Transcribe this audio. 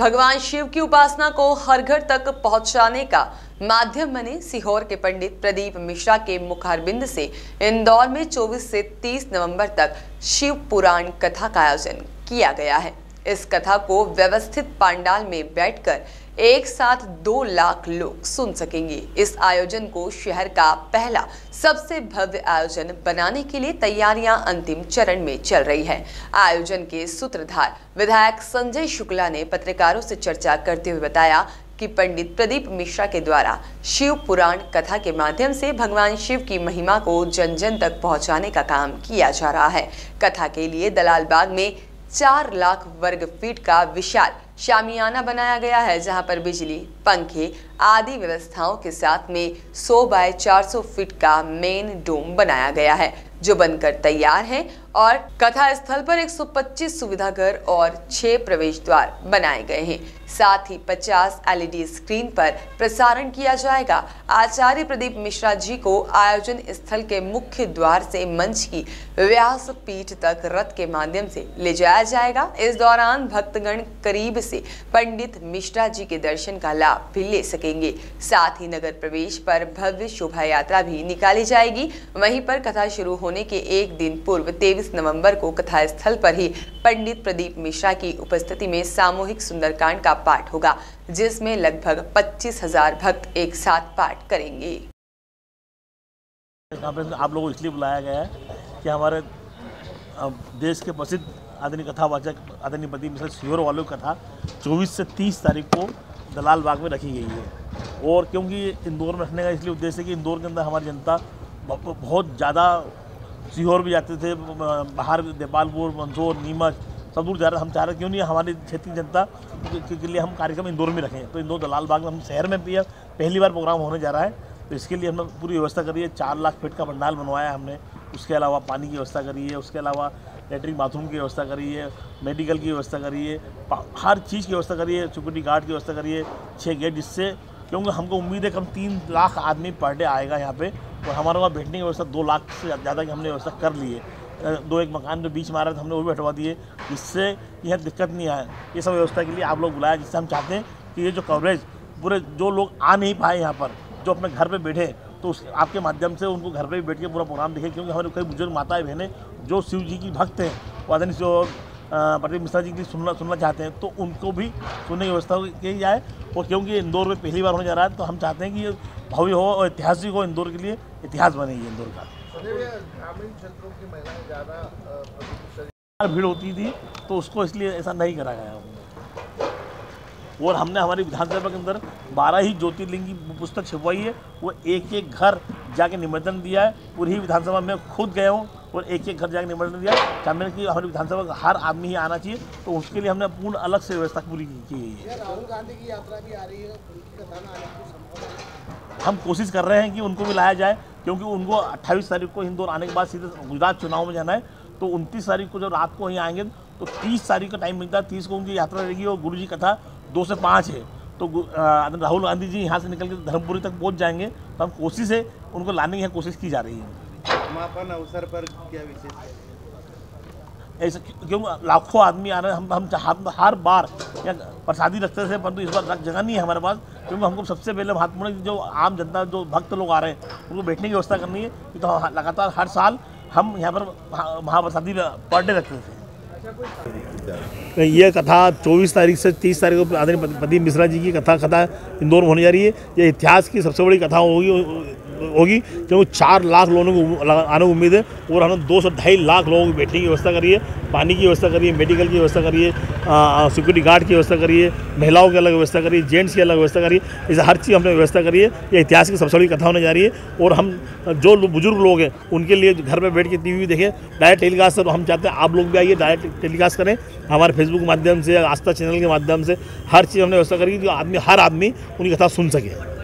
भगवान शिव की उपासना को हर घर तक पहुंचाने का माध्यम बने सीहोर के पंडित प्रदीप मिश्रा के मुखारबिंद से इंदौर में 24 से 30 नवंबर तक शिव पुराण कथा का आयोजन किया गया है। इस कथा को व्यवस्थित पंडाल में बैठकर एक साथ 2 लाख लोग सुन सकेंगे। इस आयोजन को शहर का पहला सबसे भव्य आयोजन बनाने के लिए तैयारियां अंतिम चरण में चल रही है। आयोजन के सूत्रधार विधायक संजय शुक्ला ने पत्रकारों से चर्चा करते हुए बताया कि पंडित प्रदीप मिश्रा के द्वारा शिव पुराण कथा के माध्यम से भगवान शिव की महिमा को जन जन तक पहुंचाने का काम किया जा रहा है। कथा के लिए दलाल बाग में 4 लाख वर्ग फीट का विशाल शामियाना बनाया गया है, जहां पर बिजली, पंखे आदि व्यवस्थाओं के साथ में 100 बाय 400 फीट का मेन डोम बनाया गया है, जो बनकर तैयार है। और कथा स्थल पर 125 सुविधा घर और 6 प्रवेश द्वार बनाए गए हैं। साथ ही 50 LED स्क्रीन पर प्रसारण किया जाएगा। आचार्य प्रदीप मिश्रा जी को आयोजन स्थल के मुख्य द्वार से मंच की व्यास पीठ तक रथ के माध्यम से ले जाया जाएगा। इस दौरान भक्तगण करीब से पंडित मिश्रा जी के दर्शन का लाभ भी ले सकेंगे। साथ ही नगर प्रवेश पर भव्य शोभा यात्रा भी निकाली जाएगी। वहीं पर कथा शुरू होने के एक दिन पूर्व 23 नवंबर को कथा स्थल पर ही पंडित प्रदीप मिश्रा की उपस्थिति में सामूहिक सुंदरकांड का पाठ होगा, जिसमें लगभग 25,000 भक्त एक साथ पाठ करेंगे। आप लोगों को इसलिए बुलाया गया है कि हमारे देश के प्रसिद्ध आदरणीय कथावाचक आदरणीय प्रदीप मिश्रा सीहोर वालों की कथा 24 से 30 तारीख को दलाल बाग में रखी गई है। और क्योंकि इंदौर में रखने का इसलिए उद्देश्य है कि इंदौर के अंदर हमारी जनता बहुत ज़्यादा सीहोर भी जाते थे, बाहर देपालपुर, मंदसौर, नीमच सब दूर जा रहे। हम चाह रहे क्यों नहीं हमारी क्षेत्रीय जनता के लिए हम कार्यक्रम इंदौर में रखें। तो इंदौर दलाल बाग में हम शहर में भी पहली बार प्रोग्राम होने जा रहा है, तो इसके लिए हमने पूरी व्यवस्था करी है। 4 लाख फीट का पंडाल बनवाया हमने। उसके अलावा पानी की व्यवस्था करी है, उसके अलावा लेटरिन बाथरूम की व्यवस्था करी है, मेडिकल की व्यवस्था करी है, हर चीज़ की व्यवस्था करी है, सिक्योरिटी गार्ड की व्यवस्था करी है, 6 गेट, जिससे क्योंकि हमको उम्मीद है कम 3 लाख आदमी पर डे आएगा यहाँ पे। और हमारे वहाँ बैठने की व्यवस्था 2 लाख से ज़्यादा की हमने व्यवस्था कर ली है। 2 एक मकान जो बीच में आ रहा था हमने वो भी हटवा दिए, जिससे यहाँ दिक्कत नहीं आए। ये सब व्यवस्था के लिए आप लोग बुलाया, जिससे हम चाहते हैं कि ये जो कवरेज पूरे जो लोग आ नहीं पाए यहाँ पर, जो अपने घर पर बैठे, तो उस आपके माध्यम से उनको घर पर भी बैठ के पूरा प्रोग्राम देखें। क्योंकि हमारे कई बुजुर्ग माताएं बहनें जो शिव जी की भक्त हैं, वो आदरणीय जो प्रदीप मिश्रा जी की सुनना चाहते हैं, तो उनको भी सुनने की व्यवस्था की जाए। और क्योंकि इंदौर में पहली बार होने जा रहा है, तो हम चाहते हैं कि ये भव्य हो और ऐतिहासिक हो, इंदौर के लिए इतिहास बने ये इंदौर का। ग्रामीण क्षेत्रों की महिलाएं ज़्यादा भीड़ होती थी, तो उसको इसलिए ऐसा नहीं करा गया। और हमने हमारी विधानसभा के अंदर 12 ही ज्योतिर्लिंग की पुस्तक छपवाई है। वो एक एक घर जाके निमंत्रण दिया है। पूरी विधानसभा में खुद गए हूँ और एक एक घर जाके निमंत्रण दिया। चाहते हैं कि हमारी विधानसभा का हर आदमी ही आना चाहिए, तो उसके लिए हमने पूर्ण अलग से व्यवस्था पूरी की गई है। राहुल गांधी की यात्रा भी आ रही है, उनकी कथा में आने की संभावना। हम कोशिश कर रहे हैं कि उनको भी लाया जाए, क्योंकि उनको 28 तारीख को इंदौर आने के बाद सीधे गुजरात चुनाव में जाना है। तो 29 तारीख को जब रात को यहाँ आएंगे, तो 30 तारीख का टाइम मिलता है। 30 को उनकी यात्रा रहेगी और गुरु जी कथा 2 से 5 है। तो राहुल गांधी जी यहाँ से निकल के धर्मपुरी तक पहुँच जाएंगे। तो हम कोशिश है उनको लाने की कोशिश की जा रही है। समापन अवसर पर क्या विशेष ऐसा क्योंकि लाखों आदमी आ रहे हैं। हम हर बार या प्रसादी रखते थे, परंतु इस बार जगह नहीं है हमारे पास। क्योंकि हमको सबसे पहले महत्वपूर्ण जो आम जनता, जो भक्त लोग आ रहे हैं, उनको बैठने की व्यवस्था करनी है। तो लगातार हर साल हम यहाँ पर महाप्रसादी पर डे रखते थे। ये कथा 24 तारीख से 30 तारीख को आदरणीय प्रदीप मिश्रा जी की कथा इंदौर में होने जा रही है। ये इतिहास की सबसे बड़ी कथा होगी, क्योंकि 4 लाख लोगों को आने की उम्मीद है। और हमने 2 से 2.5 लाख लोगों की बैठने की व्यवस्था करी है, पानी की व्यवस्था करी है, मेडिकल की व्यवस्था करी है, सिक्योरिटी गार्ड की व्यवस्था करी है, महिलाओं की अलग व्यवस्था करी है, जेंट्स की अलग व्यवस्था करी है। इसे हर चीज़ हमने व्यवस्था करी है। ये इतिहास की सबसे बड़ी कथा होने जा रही है। और हम जो बुजुर्ग लोग हैं, उनके लिए घर पर बैठ के TV देखें, डायरेक्ट टेलीकास्ट है। तो हम चाहते हैं आप लोग भी आइए, डायरेक्ट टेलीकास्ट करें हमारे फेसबुक के माध्यम से, आस्था चैनल के माध्यम से। हर चीज़ हमने व्यवस्था करी, जो हर आदमी उनकी कथा सुन सके।